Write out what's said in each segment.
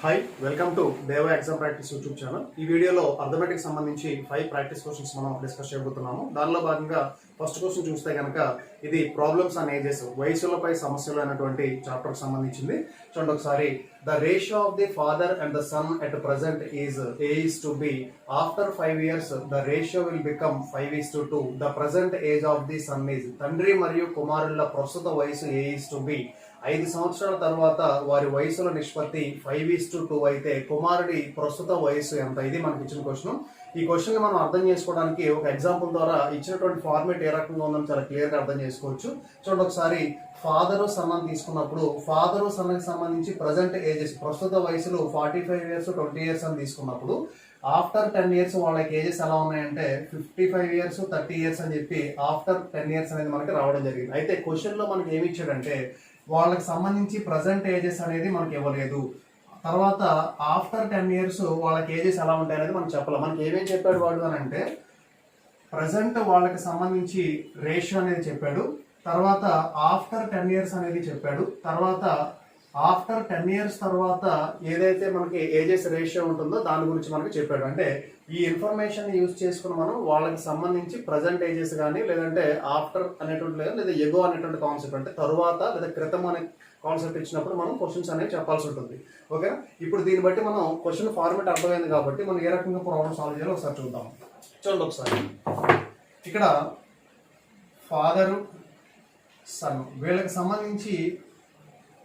Hi welcome to దేవ exam practice YouTube channel. ఈ వీడియోలో అర్థమెటిక్ సంబంధించి 5 ప్రాక్టీస్ క్వశ్చన్స్ మనం డిస్కస్ చేయబోతున్నాము. దానిలో భాగంగా ఫస్ట్ క్వశ్చన్ చూస్తే కనుక ఇది ప్రాబ్లమ్స్ అండ్ ఏజెస్, వయసులపై సమస్యలు అనేటువంటి చాప్టర్ సంబంధించింది. చూడండి ఒకసారి. The ratio of the father and the son at present is A:B. After 5 years the ratio will become 5:2. The present age of the son is, తండ్రి మరియు కుమారుల ప్రస్తుత వయసు A:B. 5 సంవత్సరాల తర్వాత వారి వయసుల నిష్పత్తి 5:2 అయితే కుమారుడి ప్రస్తుత వయసు ఎంత? ఇది మనకి ఇచ్చిన క్వశ్చన్. ఈ క్వశ్చన్ మనం అర్థం చేసుకోవడానికి ఒక ఎగ్జాంపుల్ ద్వారా ఇచ్చినటువంటి ఫార్మేట్ ఏ రకంగా ఉందని చాలా క్లియర్ గా అర్థం చేసుకోవచ్చు. చూడండి ఒకసారి. ఫాదరు సన్ అని తీసుకున్నప్పుడు ఫాదరు సన్ కి సంబంధించి ప్రజెంట్ ఏజెస్, ప్రస్తుత వయసులు 45 years 20 years అని తీసుకున్నప్పుడు ఆఫ్టర్ 10 years వాళ్ళకి ఏజెస్ ఎలా ఉన్నాయంటే 55 years 30 years అని చెప్పి ఆఫ్టర్ 10 years అనేది మనకి రావడం జరిగింది. అయితే క్వశ్చన్ లో మనకి ఏమి ఇచ్చాడంటే వాళ్ళకి సంబంధించి ప్రజెంట్ ఏజెస్ అనేది మనకి ఇవ్వలేదు. తర్వాత ఆఫ్టర్ 10 years వాళ్ళకి ఏజెస్ ఎలా ఉంటాయి అనేది మనం చెప్పాలి. మనకి ఏమేమి చెప్పాడు వాడు అని అంటే ప్రజెంట్ వాళ్ళకి సంబంధించి రేషియో అనేది చెప్పాడు, తర్వాత ఆఫ్టర్ 10 years అనేది చెప్పాడు, తర్వాత ఆఫ్టర్ 10 years తర్వాత ఏదైతే మనకి ఏజెస్ రేషియో ఉంటుందో దాని గురించి మనకి చెప్పాడు. అంటే ఈ ఇన్ఫర్మేషన్ యూజ్ చేసుకుని మనం వాళ్ళకి సంబంధించి ప్రజెంట్ ఏజెస్ కానీ లేదంటే ఆఫ్టర్ అనేటువంటి లేదా ఎగో అనేటువంటి కాన్సెప్ట్, అంటే తరువాత లేదా క్రితం అనే కాన్సెప్ట్ ఇచ్చినప్పుడు మనం క్వశ్చన్స్ అనేవి చెప్పాల్సి ఉంటుంది. ఓకే, ఇప్పుడు దీన్ని బట్టి మనం క్వశ్చన్ ఫార్మేట్ అర్థమైంది కాబట్టి మనం ఏ రకంగా ప్రాబ్లమ్ సాల్వ్ చేయాలో ఒకసారి చూద్దాం. చూడండి ఒకసారి. ఇక్కడ ఫాదరు సన్ వీళ్ళకి సంబంధించి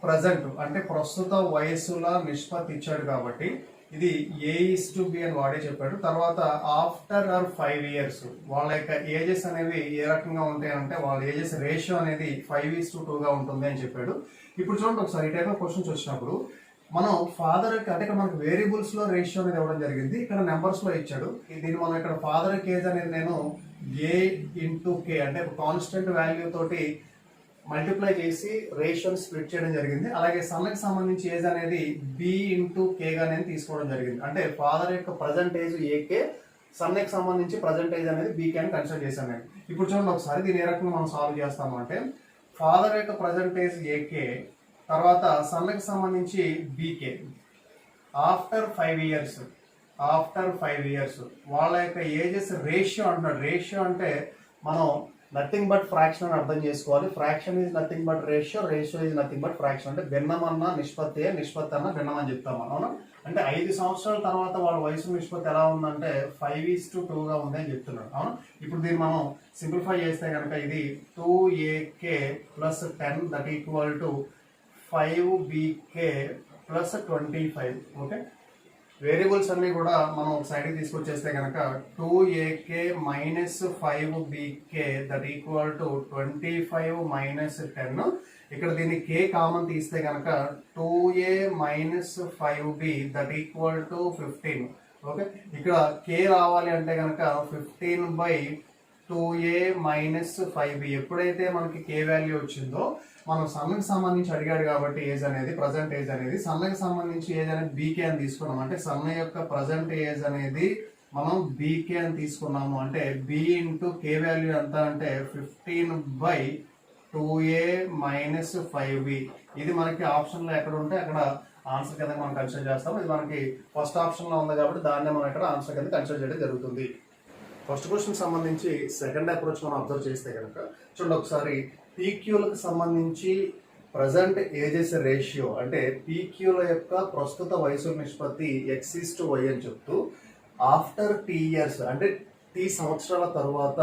ప్రజెంట్ అంటే ప్రస్తుత వయసుల నిష్పత్తి ఇచ్చాడు కాబట్టి ఇది A:B అని వాడే చెప్పాడు. తర్వాత ఆఫ్టర్ 5 years వాళ్ళ యొక్క ఏజెస్ అనేవి ఏ రకంగా ఉంటాయి అంటే వాళ్ళ ఏజెస్ రేషియో అనేది 5:2 గా ఉంటుంది అని చెప్పాడు. ఇప్పుడు చూడండి ఒకసారి. ఈ టైప్ ఆఫ్ క్వశ్చన్స్ వచ్చినప్పుడు మనం ఫాదర్ అంటే ఇక్కడ మనకు వేరియబుల్స్ లో రేషియో అనేది ఇవ్వడం జరిగింది, ఇక్కడ నెంబర్స్ లో ఇచ్చాడు. దీన్ని మనం ఇక్కడ ఫాదర్ ఏజ్ అనేది నేను A:K అంటే కాన్స్టెంట్ వాల్యూ తోటి మల్టిప్లై చేసి రేషియోని స్ప్లిట్ చేయడం జరిగింది. అలాగే సన్కి సంబంధించి ఏజ్ అనేది B:K గా నేను తీసుకోవడం జరిగింది. అంటే ఫాదర్ యొక్క ప్రజెంట్ ఏజ్ AK, సన్కి సంబంధించి ప్రజెంట్ ఏజ్ అనేది BK అని కన్సిడర్ చేశాను నేను. ఇప్పుడు చూడండి ఒకసారి దీని ఏ రకంగా మనం సాల్వ్ చేస్తాము అంటే ఫాదర్ యొక్క ప్రజెంట్ ఏజ్ AK, తర్వాత సన్కి సంబంధించి BK. ఆఫ్టర్ 5 years వాళ్ళ యొక్క ఏజెస్ రేషియో అంటున్నాడు. రేషియో అంటే మనం నథింగ్ బట్ ఫ్రాక్షన్ అని అర్థం చేసుకోవాలి. Fraction is nothing but ratio, ratio is nothing but fraction. అంటే భిన్నం అన్న నిష్పత్తి, నిష్పత్తి అన్న భిన్నం అని చెప్తాం మనం. అవునా? అంటే 5 సంవత్సరాల తర్వాత వాళ్ళ వయసు నిష్పత్తి ఎలా ఉందంటే 5:2 గా ఉంది అని చెప్తున్నాడు. అవునా? ఇప్పుడు దీన్ని మనం సింప్లిఫై చేస్తే కనుక ఇది 2AK + 10 that equal to 5BK + 25. Okay, variables అన్ని కూడా మనం సైడ్కి తీసుకొచ్చేస్తే కనుక 2AK - 5BK that equal to 25 - 10. ఇక్కడ దీన్ని K కామన్ తీస్తే కనుక 2A - 5B that equal to 15. Okay, ఇక్కడ K రావాలి అంటే కనుక 15/2A - 5B. ఎప్పుడైతే మనకి K వాల్యూ వచ్చిందో మనం సన్కి సంబంధించి అడిగాడు కాబట్టి ఏజ్ అనేది ప్రజెంట్ ఏజ్ అనేది సన్కి సంబంధించి ఏజ్ అనేది BK అని తీసుకున్నాం. అంటే సన్ యొక్క ప్రజెంట్ ఏజ్ అనేది మనం BK అని తీసుకున్నాము. అంటే B/K వాల్యూ ఎంత అంటే 15/2A - 5B. ఇది మనకి ఆప్షన్ లో ఎక్కడ ఉంటే అక్కడ ఆన్సర్ కింద మనం కన్సిడర్ చేస్తాం. ఇది మనకి ఫస్ట్ ఆప్షన్ లో ఉంది కాబట్టి దాన్ని మనం ఇక్కడ ఆన్సర్ కింద కన్సిడర్ చేయడం జరుగుతుంది. ఫస్ట్ క్వశ్చన్ సంబంధించి సెకండ్ అప్రోచ్ మనం అబ్జర్వ్ చేస్తే కనుక చూడండి ఒకసారి. పీక్యూలకు సంబంధించి ప్రజెంట్ ఏజెస్ రేషియో అంటే పీక్యూల యొక్క ప్రస్తుత వయసు నిష్పత్తి X:Y అని చెప్తూ ఆఫ్టర్ T years అంటే T సంవత్సరాల తర్వాత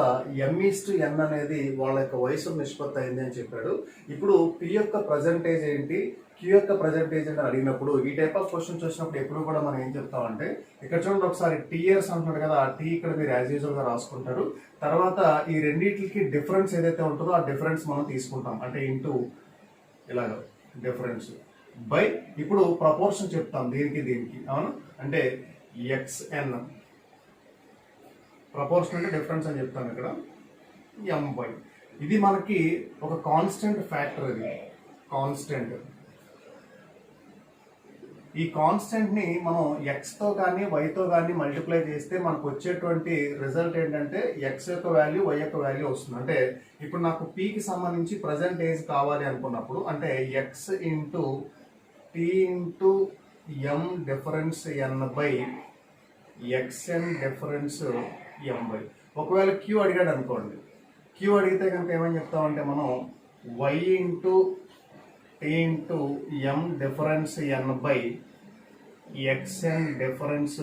M:N అనేది వాళ్ళ యొక్క వయసు నిష్పత్తి అయింది అని చెప్పాడు. ఇప్పుడు P యొక్క ప్రజెంటేజ్ ఏంటి, Q యొక్క ప్రజెంటేజ్ అని అడిగినప్పుడు ఈ టైప్ ఆఫ్ క్వశ్చన్స్ వచ్చినప్పుడు ఎప్పుడు కూడా మనం ఏం చెప్తామంటే ఇక్కడ చూడండి ఒకసారి T years అంటున్నాడు కదా, ఆ T ఇక్కడ మీరు యాజ్ యూజువల్ గా రాసుకుంటారు. తర్వాత ఈ రెండింటికి డిఫరెన్స్ ఏదైతే ఉంటుందో ఆ డిఫరెన్స్ మనం తీసుకుంటాం. అంటే ఇంటూ ఇలాగ డిఫరెన్స్ బై ఇప్పుడు ప్రపోర్షన్ చెప్తాం దీనికి దీనికి. అవును, అంటే XN ప్రపోర్షన్ అంటే డిఫరెన్స్ అని చెప్తాను ఇక్కడ M/. ఇది మనకి ఒక కాన్స్టెంట్ ఫ్యాక్టర్. ఇది కాన్స్టెంట్. ఈ కాన్స్టెంట్ ని మనం X తో కానీ Y తో కానీ మల్టిప్లై చేస్తే మనకు వచ్చేటువంటి రిజల్ట్ ఏంటంటే X యొక్క వాల్యూ Y యొక్క వాల్యూ వస్తుంది. అంటే ఇప్పుడు నాకు P కి సంబంధించి ప్రజెంట్ ఏజ్ కావాలి అనుకున్నప్పుడు అంటే X × T × M difference N by X N difference M by. ఒకవేళ క్యూ అడిగాడు అనుకోండి, క్యూ అడిగితే కనుక ఏమని చెప్తామంటే మనం Y into T into M difference N by X N difference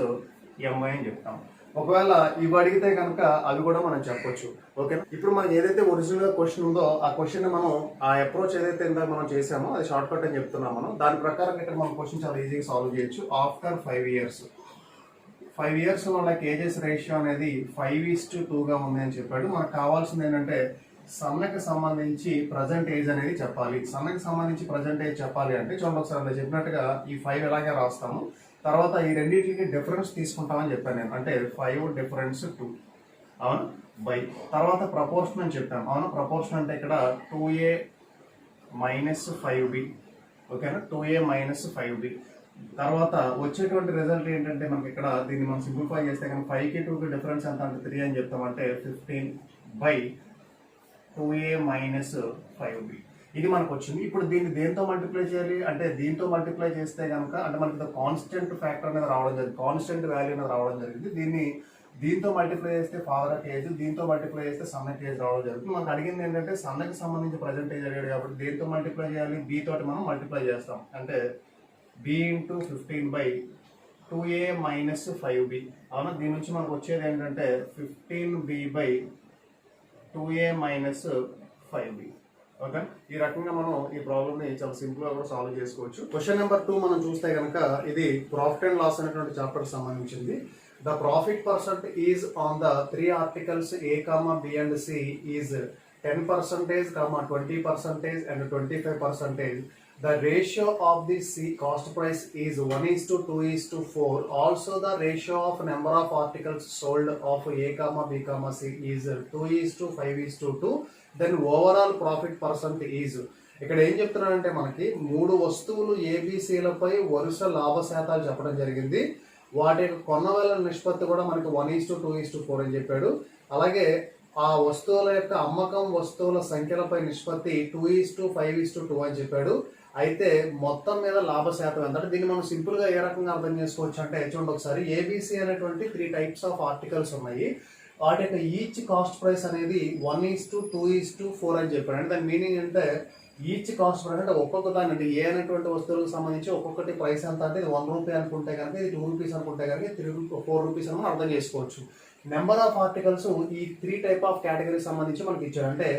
M I అని చెప్తాం. ఒకవేళ ఇవి అడిగితే కనుక అవి కూడా మనం చెప్పొచ్చు. ఓకే, ఇప్పుడు మనకి ఏదైతే ఒరిజినల్ గా క్వశ్చన్ ఉందో ఆ క్వశ్చన్ మనం ఆ అప్రోచ్ ఏదైతే ఇందాక మనం చేసామో అది షార్ట్ కట్ అని చెప్తున్నాం. మనం దాని ప్రకారం ఇక్కడ మనం క్వశ్చన్ చాలా ఈజీగా సాల్వ్ చేయొచ్చు. ఆఫ్టర్ 5 years, 5 years వాళ్ళకి ఏజెస్ రేషియో అనేది 5:2గా ఉంది అని చెప్పాడు. మనకు కావాల్సింది ఏంటంటే సన్నకి సంబంధించి ప్రజెంట్ ఏజ్ అనేది చెప్పాలి. సన్నకి సంబంధించి ప్రజెంట్ ఏజ్ చెప్పాలి అంటే చూడండి ఒకసారి నేను చెప్పినట్టుగా ఈ 5 ఎలాగే రాస్తాము, తర్వాత ఈ రెండింటికి డిఫరెన్స్ తీసుకుంటామని చెప్పాను నేను. అంటే 5 డిఫరెన్స్ 2 అవును బై తర్వాత ప్రపోర్షన్ అని చెప్పాను. అవును ప్రపోర్షన్ అంటే ఇక్కడ 2a మైనస్ 5b. ఓకేనా, 2a మైనస్ 5b. తర్వాత వచ్చేటువంటి రిజల్ట్ ఏంటంటే మనకి ఇక్కడ దీన్ని మనం సింప్లిఫై చేస్తే కనుక 5కి 2కి డిఫరెన్స్ ఎంత అంటే 3 అని చెప్తామంటే 15 బై 2a మైనస్ 5b. ఇది మనకు వచ్చింది. ఇప్పుడు దీన్ని దేంతో మల్టిప్లై చేయాలి అంటే దీంతో మల్టిప్లై చేస్తే కనుక అంటే మనకి కాన్స్టెంట్ ఫ్యాక్టర్ అనేది రావడం జరిగింది, కాన్స్టెంట్ వాల్యూ అనేది రావడం జరిగింది. దీంతో మల్టిప్లై చేస్తే ఫాదర్ ఏజ్, దీంతో మల్టిప్లై చేస్తే సన్నకి ఏజ్ రావడం జరుగుతుంది. మనకు అడిగింది ఏంటంటే సన్నకి సంబంధించి ప్రజెంటేజ్ అడిగాడు కాబట్టి దేంతో మల్టిప్లై చేయాలి, బి తోటి మనం మల్టిప్లై చేస్తాం. అంటే b into 15 by 2a minus 5b. అవునా, దీని నుంచి మనకు వచ్చేది ఏంటంటే 15b by 2a minus 5b. Okay, ఈ రకంగా మనం ఈ ప్రాబ్లమ్ ని చాలా సింపుల్ గా కూడా సాల్వ్ చేసుకోవచ్చు. క్వశ్చన్ నెంబర్ 2 మనం చూస్తే కనుక ఇది ప్రాఫిట్ అండ్ లాస్ అనేటువంటి చాప్టర్ సంబంధించింది. The profit percent is on the 3 articles A, B and C is 10%, 20% and 25%. The ratio of the C cost price is 1:2:4. Also the ratio of number of articles sold of A, B, C is 2:5:2. Then overall profit percent is, ఇక్కడ ఏం చెప్తున్నారంటే మనకి 3 వస్తువులు ఏబిసిలపై వరుస లాభ శాతాలు చెప్పడం జరిగింది. వాటి యొక్క కొన్న వేల నిష్పత్తి కూడా మనకి 1:2:4 అని చెప్పాడు. అలాగే ఆ వస్తువుల యొక్క అమ్మకం వస్తువుల సంఖ్యలపై నిష్పత్తి 2:5:2 అని చెప్పాడు. అయితే మొత్తం మీద లాభ శాతం ఎంత అంటే దీన్ని మనం సింపుల్ గా ఏ రకంగా అర్థం చేసుకోవచ్చు అంటే చూడండి ఒకసారి, ఏబిసి అనేటువంటి 3 types ఆఫ్ ఆర్టికల్స్ ఉన్నాయి. వాటి యొక్క ఈచ్ కాస్ట్ ప్రైస్ అనేది 1:2:4 అని చెప్పాడు. అంటే దాని మీనింగ్ అంటే ఈచ్ కాస్ట్ ప్రైస్ అంటే ఒక్కొక్క దాని అంటే ఏ అనేటువంటి వస్తువులకు సంబంధించి ఒక్కొక్కటి ప్రైస్ ఎంత అంటే ఇది 1 రూపీ అనుకుంటే కనుక ఇది 2 రూపీస్ అనుకుంటే కనుక 4 రూపీస్ అని మనం అర్థం చేసుకోవచ్చు. నెంబర్ ఆఫ్ ఆర్టికల్స్ ఈ 3 type ఆఫ్ కేటగిరీ సంబంధించి మనకి ఇచ్చాడు. అంటే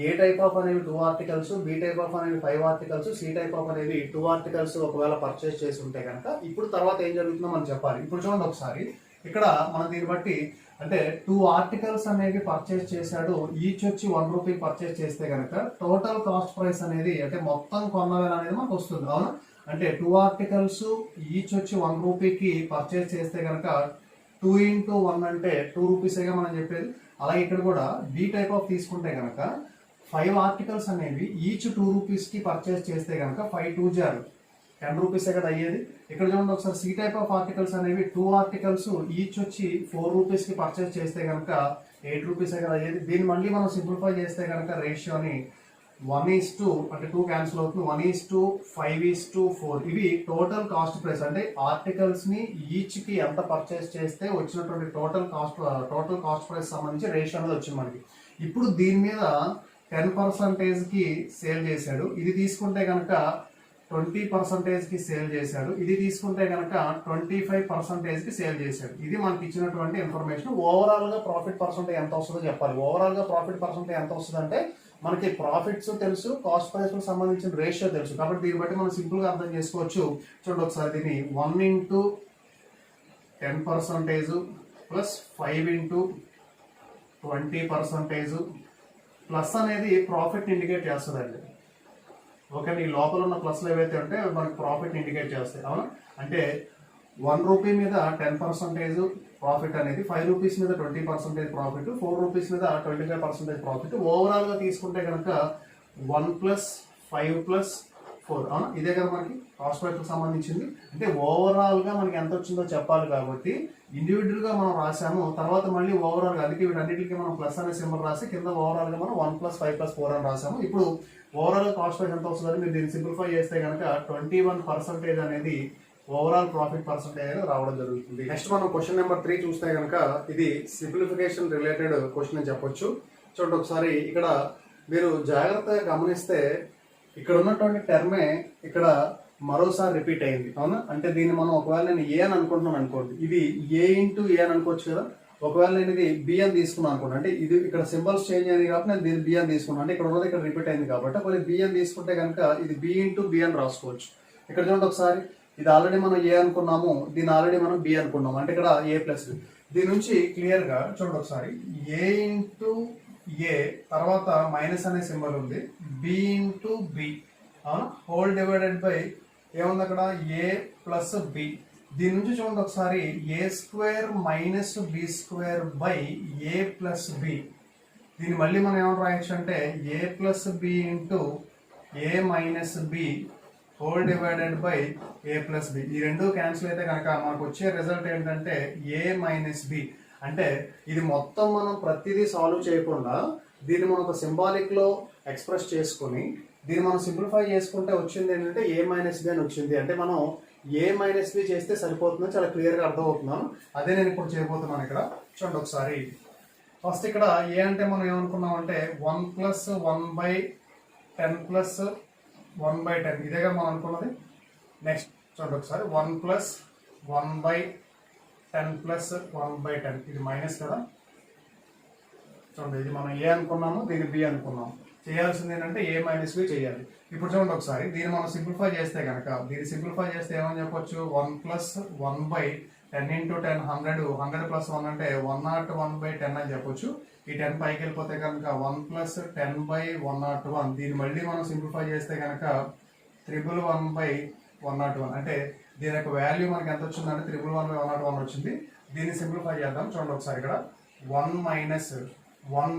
ఏ టైప్ ఆఫ్ అనేవి 2 articles, బి టైప్ ఆఫ్ అనేవి 5 articles, సి టైప్ ఆఫ్ అనేవి 2 articles ఒకవేళ పర్చేస్ చేసి ఉంటే కనుక ఇప్పుడు తర్వాత ఏం జరుగుతుందో మనం చెప్పాలి. ఇప్పుడు చూడండి ఒకసారి, ఇక్కడ మనం దీన్ని బట్టి అంటే 2 articles అనేవి పర్చేస్ చేశాడు, ఈచ్ వచ్చి 1 రూపీ పర్చేస్ చేస్తే కనుక టోటల్ కాస్ట్ ప్రైస్ అనేది అంటే మొత్తం కొన్న వేల అనేది మనకు వస్తుంది. అవునా, అంటే 2 articles ఈచ్ వచ్చి 1 రూపీకి పర్చేస్ చేస్తే కనుక 2 into 1 అంటే 2 రూపీసేగా మనం చెప్పేది. అలాగే ఇక్కడ కూడా బి టైప్ ఆఫ్ తీసుకుంటే కనుక 5 articles అనేవి ఈచ్ 2 రూపీస్కి పర్చేస్ చేస్తే కనుక 5 2 జారు 10 రూపీసే కదా అయ్యేది. ఇక్కడ చూడండి ఒకసారి, సి టైప్ ఆఫ్ ఆర్టికల్స్ అనేవి 2 articles ఈచ్ వచ్చి 4 రూపీస్కి పర్చేస్ చేస్తే కనుక 8 రూపీసే కదా అయ్యేది. దీన్ని మళ్ళీ మనం సింప్లిఫై చేస్తే కనుక రేషియోని 1:2 అంటే 2 క్యాన్సిల్ అవుతుంది, 1:5:4. ఇవి టోటల్ కాస్ట్ ప్రైస్ అంటే ఆర్టికల్స్ ని ఈచ్ కి ఎంత పర్చేస్ చేస్తే వచ్చినటువంటి టోటల్ కాస్ట్ ప్రైస్ సంబంధించి రేషియో అనేది వచ్చింది మనకి. ఇప్పుడు దీని మీద 10% కి సేల్ చేశాడు, ఇది తీసుకుంటే కనుక 20% కి సేల్ చేశాడు, ఇది తీసుకుంటే కనుక 25% కి సేల్ చేశాడు. ఇది మనకి ఇచ్చినటువంటి ఇన్ఫర్మేషన్. ఓవరాల్ గా ప్రాఫిట్ పర్సెంట్ ఎంత వస్తుందో చెప్పాలి. ఓవరాల్ గా ప్రాఫిట్ పర్సెంట్ ఎంత వస్తుంది అంటే మనకి ప్రాఫిట్స్ తెలుసు, కాస్ట్ ప్రైస్ కు సంబంధించిన రేషియో తెలుసు. కాబట్టి దీన్ని బట్టి మనం సింపుల్ గా అర్థం చేసుకోవచ్చు. చూడండి ఒకసారి, దీన్ని 1 into 10% ప్లస్ 5 into 20% ప్లస్ అనేది ప్రాఫిట్ ఇండికేట్ చేస్తుందండి. ఓకే, ఈ లోపల ఉన్న ప్లస్లు ఏవైతే ఉంటే మనకి ప్రాఫిట్ ఇండికేట్ చేస్తాయి. అవునా, అంటే 1 రూపీ మీద 10% ప్రాఫిట్ అనేది, 5 రూపీస్ మీద 20% ప్రాఫిట్, 4 రూపీస్ మీద 25% ప్రాఫిట్. ఓవరాల్ గా తీసుకుంటే కనుక 1 + 5 + 4. అవునా, ఇదే కదా మనకి కాస్ట్ ప్రైస్ కు సంబంధించింది. అంటే ఓవరాల్ గా మనకి ఎంత వచ్చిందో చెప్పాలి కాబట్టి ఇండివిజువల్ గా మనం రాసాము. తర్వాత మళ్ళీ ఓవరాల్ గా అందుకే వీటన్నిటికీ మనం ప్లస్ అనే సింబల్ రాసి కింద ఓవరాల్ గా మనం 1 + 5 + 4 అని రాసాము. ఇప్పుడు ఓవరాల్ కాస్ట్ ప్రైస్ ఎంత వస్తుందని మీరు దీన్ని సింప్లిఫై చేస్తే కనుక 21% అనేది ఓవరాల్ ప్రాఫిట్ పర్సంటేజ్ రావడం జరుగుతుంది. నెక్స్ట్ మనం క్వశ్చన్ నెంబర్ 3 చూస్తే కనుక ఇది సింప్లిఫికేషన్ రిలేటెడ్ క్వశ్చన్ అని చెప్పొచ్చు. చూడండి ఒకసారి ఇక్కడ మీరు జాగ్రత్తగా గమనిస్తే ఇక్కడ ఉన్నటువంటి టర్మే ఇక్కడ మరోసారి రిపీట్ అయింది, అవునా? అంటే దీన్ని మనం ఒకవేళ నేను ఏ అని అనుకుంటున్నాను అనుకోండి, ఇది ఏ ఇంటూ ఏ అని అనుకోవచ్చు కదా. ఒకవేళ నేను ఇది బి అని తీసుకున్నాను అనుకోండి, అంటే ఇది ఇక్కడ సింబల్స్ చేంజ్ అయింది కాబట్టి నేను దీన్ని బి అని తీసుకున్నాను, అంటే ఇక్కడ ఉన్నది ఇక్కడ రిపీట్ అయింది కాబట్టి మరి బి అని తీసుకుంటే కనుక ఇది బి ఇంటూ బి అని రాసుకోవచ్చు. ఇక్కడ చూడండి ఒకసారి, ఇది ఆల్రెడీ మనం ఏ అనుకున్నాము, దీన్ని ఆల్రెడీ మనం బి అనుకున్నాము, అంటే ఇక్కడ ఏ ప్లస్ బి. దీని నుంచి క్లియర్ గా చూడండి ఒకసారి, ఏ ఇంటూ ఏ తర్వాత మైనస్ అనే సింబల్ ఉంది, B into B whole divided by ఏముంది అక్కడ ఏ ప్లస్ బి. దీని నుంచి చూడండి ఒకసారి, A square minus B square by A plus B. దీన్ని మళ్ళీ మనం ఏమని రాయొచ్చు అంటే A plus B into A minus B whole divided by A plus B. ఈ రెండు క్యాన్సిల్ అయితే కనుక మనకు వచ్చే రిజల్ట్ ఏంటంటే ఏ మైనస్ బి. అంటే ఇది మొత్తం మనం ప్రతిదీ సాల్వ్ చేయకుండా దీన్ని మనం ఒక సింబాలిక్ లో ఎక్స్ప్రెస్ చేసుకుని దీన్ని మనం సింప్లిఫై చేసుకుంటే వచ్చింది ఏంటంటే ఏ మైనస్ బి అని వచ్చింది. అంటే మనం ఏ మైనస్ బి చేస్తే సరిపోతుందని చాలా క్లియర్ గా అర్థమవుతున్నాను. అదే నేను ఇప్పుడు చేయబోతున్నాను. ఇక్కడ చూడండి ఒకసారి, ఫస్ట్ ఇక్కడ ఏ అంటే మనం ఏమనుకున్నాం అంటే 1 ప్లస్ 1/10 ప్లస్ 1/10 ఇదేగా మనం అనుకున్నది. నెక్స్ట్ చూడండి ఒకసారి, 1 ప్లస్ 1/10 ప్లస్ 1/10 ఇది మైనస్ కదా. చూడండి, ఇది మనం ఏ అనుకున్నాము, దీన్ని బి అనుకున్నాము. చేయాల్సింది ఏంటంటే ఏ మైనస్ బి చేయాలి. ఇప్పుడు చూడండి ఒకసారి, దీన్ని మనం సింప్లిఫై చేస్తే కనుక దీన్ని సింప్లిఫై చేస్తే ఏమని చెప్పొచ్చు, 1 ప్లస్ 1/10 ఇంటూ 10 100 ప్లస్ 1 అంటే 101/10 అని చెప్పొచ్చు. ఈ 10 పైకి వెళ్ళిపోతే కనుక 1 ప్లస్ 10/101. దీన్ని మళ్ళీ మనం సింప్లిఫై చేస్తే కనుక 111/101. అంటే దీని యొక్క వాల్యూ మనకి ఎంత వచ్చిందంటే 111/101 వచ్చింది. దీన్ని సింప్లిఫై చేద్దాం. చూడండి ఒకసారి, ఇక్కడ 1 మైనస్ 1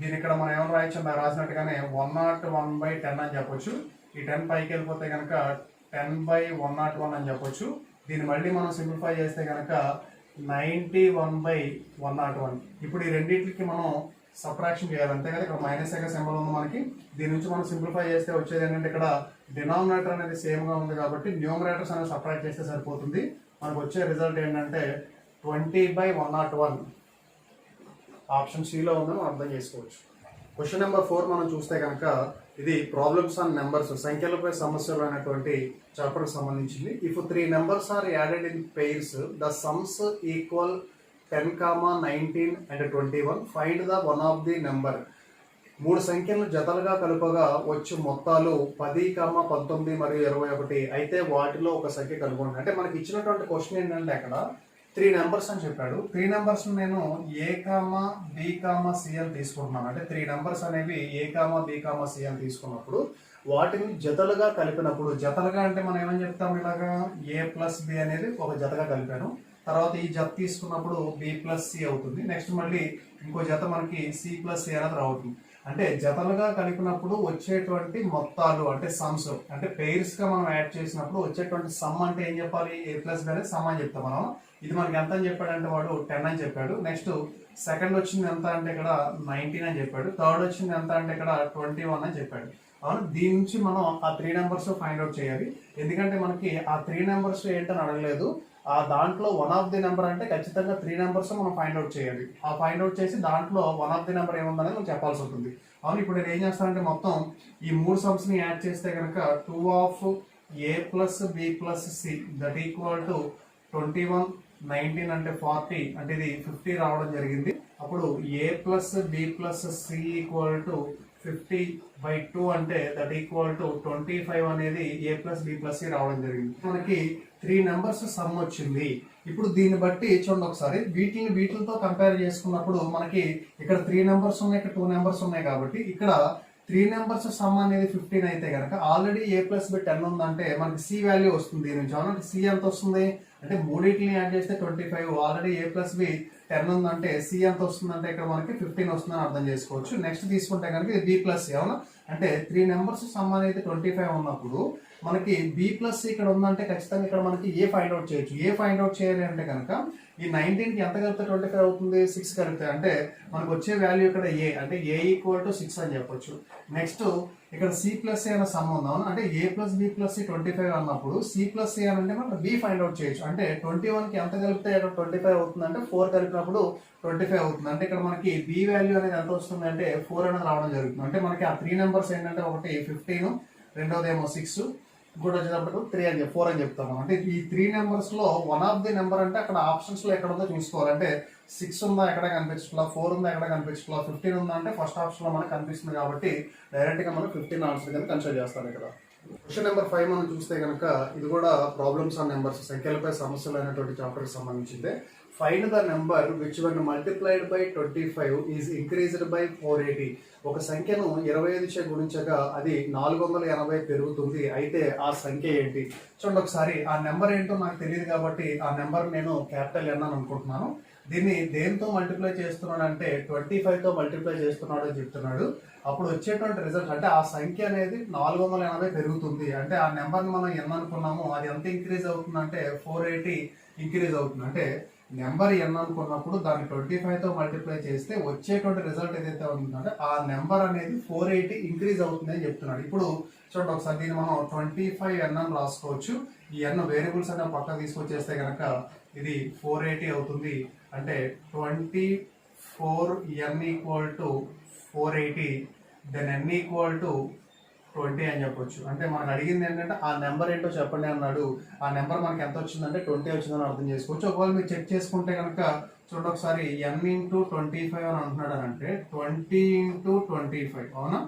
దీని ఇక్కడ మనం ఏమైనా రాయొచ్చు రాసినట్టుగానే 101/10 అని చెప్పొచ్చు. ఈ 10 పైకి వెళ్ళిపోతే కనుక 10/101 అని చెప్పొచ్చు. దీన్ని మళ్ళీ మనం సింప్లిఫై చేస్తే కనుక 91/101. ఇప్పుడు ఈ రెండింటికి మనం సబ్ట్రాక్షన్ చేయాలి, అంతే కదా. ఇక్కడ మైనస్ యొక్క సింబల్ ఉంది మనకి. దీని నుంచి మనం సింప్లిఫై చేస్తే వచ్చేది ఏంటంటే ఇక్కడ డినామినేటర్ అనేది సేమ్ గా ఉంది కాబట్టి న్యూమరేటర్స్ అనేది సబ్ట్రాక్ట్ చేస్తే సరిపోతుంది. మనకు వచ్చే రిజల్ట్ ఏంటంటే 20/101. ఆప్షన్ సిలో ఉందని మనం అర్థం చేసుకోవచ్చు. క్వశ్చన్ నెంబర్ 4 మనం చూస్తే కనుక ఇది ప్రాబ్లమ్స్ ఆన్ నెంబర్స్, సంఖ్యలపై సమస్యలు అనేటువంటి చాప్టర్ కి సంబంధించింది. If 3 numbers are added in pairs the sums equal 10, 19 and 21. Find the one of the number. 3 సంఖ్యలను జతలుగా కలుపగా వచ్చే మొత్తాలు 10, 19 మరియు 21 అయితే వాటిలో ఒక సంఖ్య కనుగొనండి. అంటే మనకి ఇచ్చినటువంటి క్వశ్చన్ ఏంటంటే అక్కడ 3 నెంబర్స్ అని చెప్పాడు. 3 నెంబర్స్ నేను ఏ కామా బి కామా సి అని తీసుకుంటున్నాను. అంటే 3 నెంబర్స్ అనేవి ఏ కామా బి కామా సి అని తీసుకున్నప్పుడు వాటిని జతలుగా కలిపినప్పుడు, జతలుగా అంటే మనం ఏమని చెప్తాము, ఇలాగా ఏ ప్లస్ బి అనేది ఒక జతగా కలిపాను. తర్వాత ఈ జత తీసుకున్నప్పుడు బి ప్లస్ సి అవుతుంది. నెక్స్ట్ మళ్ళీ ఇంకో జత మనకి సి ప్లస్ సి అనేది రావుతుంది. అంటే జతలుగా కలిపినప్పుడు వచ్చేటువంటి మొత్తాలు అంటే సమ్స్, అంటే పెయిర్స్ గా మనం యాడ్ చేసినప్పుడు వచ్చేటువంటి సమ్ అంటే ఏం చెప్పాలి, ఏ ప్లస్ బి అనేది సమ్ అని చెప్తాం మనం. ఇది మనకి ఎంత అని చెప్పాడంటే వాడు 10 అని చెప్పాడు. నెక్స్ట్ సెకండ్ వచ్చింది ఎంత అంటే ఇక్కడ 19 అని చెప్పాడు. థర్డ్ వచ్చింది ఎంత అంటే ఇక్కడ 21 అని చెప్పాడు. అవును, దీని నుంచి మనం ఆ 3 నెంబర్స్ ఫైండ్ అవుట్ చేయాలి. ఎందుకంటే మనకి ఆ 3 నెంబర్స్ ఏంటని అడగలేదు. ఆ దాంట్లో వన్ ఆఫ్ ది నెంబర్ అంటే ఖచ్చితంగా 3 నెంబర్స్ మనం ఫైండ్ అవుట్ చేయాలి. ఆ ఫైండ్ అవుట్ చేసి దాంట్లో వన్ ఆఫ్ ది నెంబర్ ఏముందనేది మనం చెప్పాల్సి ఉంటుంది. అవును, ఇప్పుడు నేను ఏం చేస్తానంటే మొత్తం ఈ 3 సమ్స్ ని యాడ్ చేస్తే కనుక 2 of A plus B plus C that equal to 21, 19 అంటే 40 అంటే ఇది 50 రావడం జరిగింది. అప్పుడు A plus B plus C equal to 50/2 అంటే దట్ ఈక్వల్ టు 25 అనేది A plus B plus C రావడం జరిగింది. మనకి 3 నెంబర్స్ సమ్ వచ్చింది. ఇప్పుడు దీన్ని బట్టి చూడండి ఒకసారి, వీటితో కంపేర్ చేసుకున్నప్పుడు మనకి ఇక్కడ 3 నెంబర్స్ ఉన్నాయి, ఇక్కడ 2 నెంబర్స్ ఉన్నాయి కాబట్టి ఇక్కడ 3 నెంబర్స్ సమ్ అనేది 15 అయితే కనుక ఆల్రెడీ ఏ ప్లస్ బి 10 ఉందంటే మనకి సి వాల్యూ వస్తుంది. దీని నుంచి అవునంటే సి ఎంత వస్తుంది అంటే మూడింటిని యాడ్ చేస్తే 25. ఆల్రెడీ ఏ ప్లస్ బి 10 ఉందంటే సి ఎంత వస్తుందంటే ఇక్కడ మనకి 15 వస్తుందని అర్థం చేసుకోవచ్చు. నెక్స్ట్ తీసుకుంటే కనుక ఇది బి ప్లస్ సి. అవునా, అంటే 3 నెంబర్స్ సమ్ అనేది 25 ఉన్నప్పుడు మనకి బి ప్లస్ ఇక్కడ ఉందంటే ఖచ్చితంగా ఇక్కడ మనకి ఏ ఫైండ్ అవుట్ చేయొచ్చు. ఏ ఫైండ్ అవుట్ చేయాలి అంటే కనుక ఈ 19 కి ఎంత కలిపితే 25 అవుతుంది, 6 కలిపితే. అంటే మనకు వచ్చే వాల్యూ ఇక్కడ ఏ, అంటే ఏ ఈక్వల్ టు 6 అని చెప్పొచ్చు. నెక్స్ట్ ఇక్కడ సి ప్లస్ ఏ అనే సమ్ ఉందాం, అంటే ఏ ప్లస్ బి ప్లస్ 25 అన్నప్పుడు సి ప్లస్ ఏ అంటే మనం బి ఫైండ్ అవుట్ చేయొచ్చు. అంటే 21 కి ఎంత కలిపితే ఇక్కడ 25 అవుతుంది, అంటే 4 కలిపినప్పుడు 25 అవుతుంది. అంటే ఇక్కడ మనకి బి వాల్యూ అనేది ఎంత వస్తుంది అంటే 4 అనేది రావడం జరుగుతుంది. అంటే మనకి ఆ 3 నెంబర్స్ ఏంటంటే ఒకటి 15, రెండోదేమో 6, ఇంకోటి వచ్చేటప్పుడు 3 అని 4 అని చెప్తాము. అంటే ఈ 3 నెంబర్స్ లో వన్ ఆఫ్ ది నెంబర్ అంటే అక్కడ ఆప్షన్స్ లో ఎక్కడ ఉందో చూసుకోవాలి. అంటే 6 ఉందా ఎక్కడ కనిపించట్లా, 4 ఉందా ఎక్కడ కనిపించట్లా, 15 ఉందా అంటే ఫస్ట్ ఆప్షన్ లో మనకు కనిపిస్తుంది కాబట్టి డైరెక్ట్ గా మనం 15 ఆన్సర్ కింద కన్సిడర్ చేస్తాం. ఇక్కడ క్వశ్చన్ నెంబర్ 5 మనం చూస్తే కనుక ఇది కూడా ప్రాబ్లమ్స్ ఆన్ నెంబర్స్, సంఖ్యలపై సమస్యలు అనేటువంటి చాప్టర్ కి సంబంధించిందే. Find the number which one multiplied by 25 is increased by 480. ఒక సంఖ్యను 25 చే గుణించగా అది 480 పెరుగుతుంది, అయితే ఆ సంఖ్య ఏంటి? చూడండి ఒకసారి, ఆ నెంబర్ ఏంటో నాకు తెలియదు కాబట్టి ఆ నెంబర్ నేను క్యాపిటల్ ఎన్ అని అనుకుంటున్నాను. దీన్ని దేంతో మల్టిప్లై చేస్తున్నాడు అంటే 25 తో మల్టిప్లై చేస్తున్నాడు అని చెప్తున్నాడు. అప్పుడు వచ్చేటువంటి రిజల్ట్ అంటే ఆ సంఖ్య అనేది 480 పెరుగుతుంది. అంటే ఆ నెంబర్ని మనం ఎన్ అనుకున్నాము, అది ఎంత ఇంక్రీజ్ అవుతుంది అంటే 480 ఇంక్రీజ్ అవుతుంది. అంటే నెంబర్ ఎన్ అనుకున్నప్పుడు దాన్ని 25 తో మల్టిప్లై చేస్తే వచ్చేటువంటి రిజల్ట్ ఏదైతే ఉంటుందంటే ఆ నెంబర్ అనేది 480 ఇంక్రీజ్ అవుతుంది అని చెప్తున్నాడు. ఇప్పుడు చూడండి ఒకసారి దీన్ని మనం 25n అని రాసుకోవచ్చు. ఈ ఎన్ వేరియబుల్స్ అనే పక్కన తీసుకొచ్చేస్తే కనుక ఇది 480 అవుతుంది. అంటే 24n equal to 480, then n equal to 20 అని చెప్పొచ్చు. అంటే మనకు అడిగింది ఏంటంటే ఆ నెంబర్ ఏంటో చెప్పండి అన్నాడు. ఆ నెంబర్ మనకి ఎంత వచ్చిందంటే 20 వచ్చిందని అర్థం చేసుకోవచ్చు. ఒకవేళ మీరు చెక్ చేసుకుంటే కనుక చూడండి ఒకసారి, n ఇంటూ 25 అని అంటున్నాడు అని అంటే 20 ఇంటూ 25 అవునా,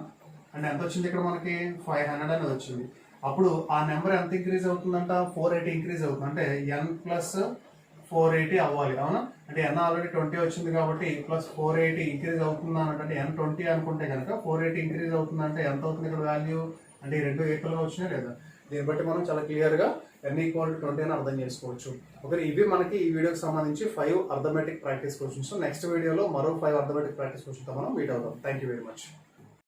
అంటే ఎంత వచ్చింది ఇక్కడ మనకి 500 అనేది వచ్చింది. అప్పుడు ఆ నెంబర్ ఎంత ఇంక్రీజ్ అవుతుందంట 480 ఇంక్రీజ్ అవుతుంది. అంటే n ప్లస్ 480 అవ్వాలి అవునా. అంటే n ఆల్రెడీ 20 వచ్చింది కాబట్టి ప్లస్ 480 ఇంక్రీజ్ అవుతుందా అంటే n 20 అనుకుంటే కనుక 480 ఇంక్రీజ్ అవుతుందంటే ఎంత అవుతుంది ఇక్కడ వాల్యూ, అంటే ఈ రెండు ఈక్వల్ గా వచ్చినాయి లేదా. దీన్ని బట్టి మనం చాలా క్లియర్ గా n ఈక్వల్ టు 20 అని అర్థం చేసుకోవచ్చు. ఓకే, ఇవి మనకి ఈ వీడియోకి సంబంధించి 5 అర్థమెటిక్ ప్రాక్టీస్ క్వశ్చన్స్. నెక్స్ట్ వీడియోలో మరో 5 అర్థమెటిక్ ప్రాక్టీస్ క్వశ్చన్స్ తో మనం మీట్ అవుతాం. Thank you very much.